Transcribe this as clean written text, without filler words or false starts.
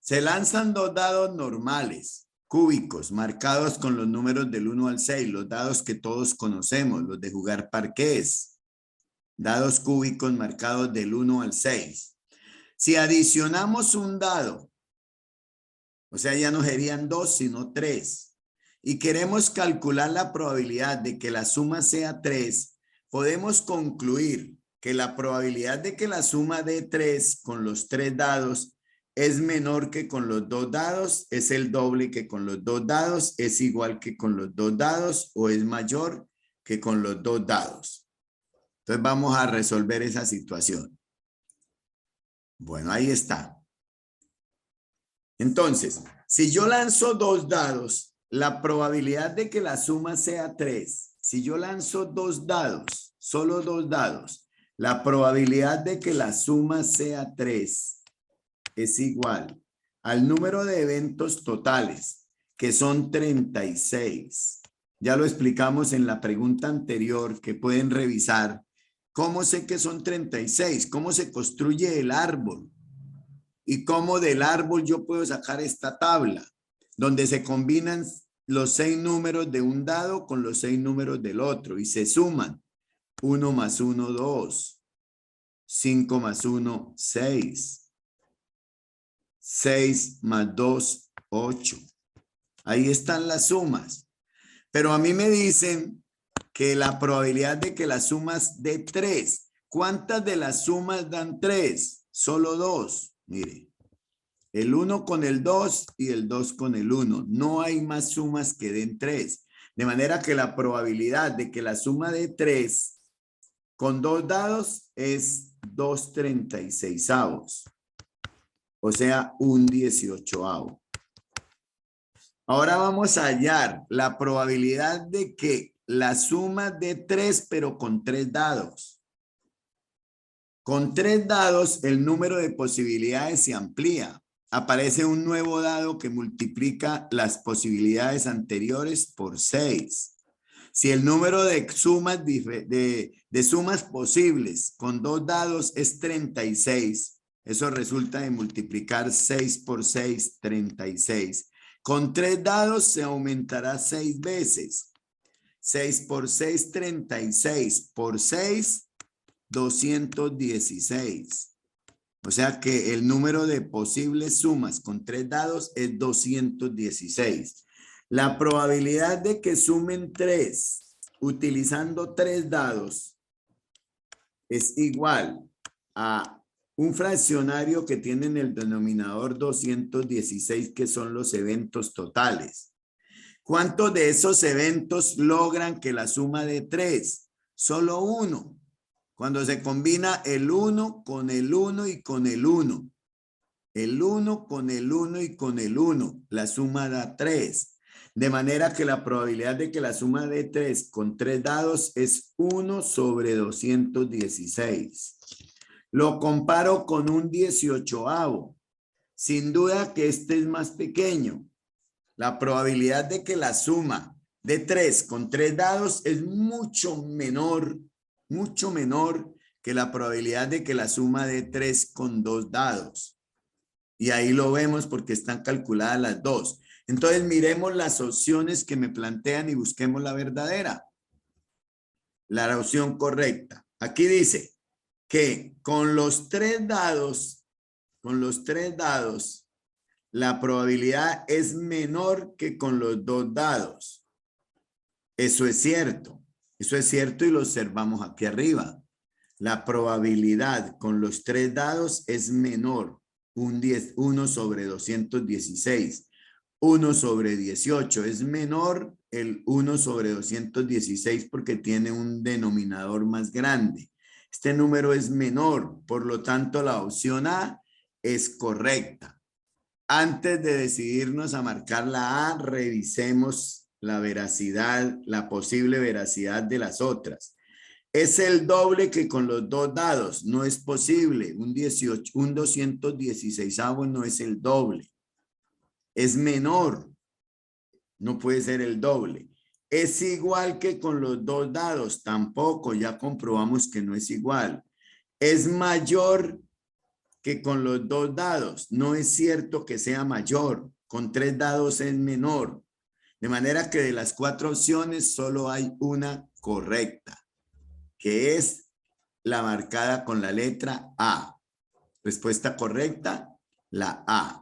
Se lanzan dos dados normales, cúbicos, marcados con los números del 1 al 6, los dados que todos conocemos, los de jugar parqués. Dados cúbicos marcados del 1 al 6. Si adicionamos un dado, o sea, ya no serían 2, sino 3, y queremos calcular la probabilidad de que la suma sea 3, podemos concluir que la probabilidad de que la suma de 3 con los 3 dados es menor que con los 2 dados, es el doble que con los 2 dados, es igual que con los 2 dados o es mayor que con los 2 dados. Entonces vamos a resolver esa situación. Bueno, ahí está. Entonces, si yo lanzo 2 dados, la probabilidad de que la suma sea 3, si yo lanzo 2 dados, solo 2 dados, la probabilidad de que la suma sea 3 es igual al número de eventos totales, que son 36. Ya lo explicamos en la pregunta anterior, que pueden revisar. ¿Cómo sé que son 36? ¿Cómo se construye el árbol? ¿Y cómo del árbol yo puedo sacar esta tabla? Donde se combinan los 6 números de un dado con los 6 números del otro y se suman. 1 más 1, 2. 5 más 1, 6. 6 más 2, 8. Ahí están las sumas. Pero a mí me dicen que la probabilidad de que las sumas dé 3. ¿Cuántas de las sumas dan 3? Solo 2. Mire, el 1 con el 2 y el 2 con el 1. No hay más sumas que den 3. De manera que la probabilidad de que la suma de 3 con 2 dados es 2/36. O sea, un 18avo. Ahora vamos a hallar la probabilidad de que la suma de 3, pero con 3 dados. Con 3 dados, el número de posibilidades se amplía. Aparece un nuevo dado que multiplica las posibilidades anteriores por 6. Si el número de sumas, de sumas posibles con 2 dados es 36, eso resulta de multiplicar 6 por 6, 36. Con 3 dados se aumentará 6 veces. 6 por 6, 36. Por 6, 216. O sea que el número de posibles sumas con 3 dados es 216. La probabilidad de que sumen 3 utilizando 3 dados es igual a un fraccionario que tiene en el denominador 216, que son los eventos totales. ¿Cuántos de esos eventos logran que la suma de 3? Solo uno. Cuando se combina el 1 con el 1 y con el 1. El 1 con el 1 y con el 1. La suma da 3. De manera que la probabilidad de que la suma de 3 con 3 dados es 1 sobre 216. Lo comparo con un 18avo. Sin duda que este es más pequeño. La probabilidad de que la suma de 3 con 3 dados es mucho menor que la probabilidad de que la suma de 3 con 2 dados. Y ahí lo vemos porque están calculadas las dos. Entonces miremos las opciones que me plantean y busquemos la verdadera. La opción correcta. Aquí dice que con los 3 dados, la probabilidad es menor que con los 2 dados. Eso es cierto. Eso es cierto y lo observamos aquí arriba. La probabilidad con los 3 dados es menor. 1 sobre 216. 1 sobre 18 es menor el 1 sobre 216 porque tiene un denominador más grande. Este número es menor, por lo tanto la opción A es correcta. Antes de decidirnos a marcar la A, revisemos la veracidad, la posible veracidad de las otras. Es el doble que con los 2 dados. No es posible. Un 216avo no es el doble. Es menor. No puede ser el doble. Es igual que con los 2 dados. Tampoco. Ya comprobamos que no es igual. Es mayor que con los 2 dados. No es cierto que sea mayor. Con 3 dados es menor. De manera que de las 4 opciones solo hay una correcta, que es la marcada con la letra A. Respuesta correcta, la A.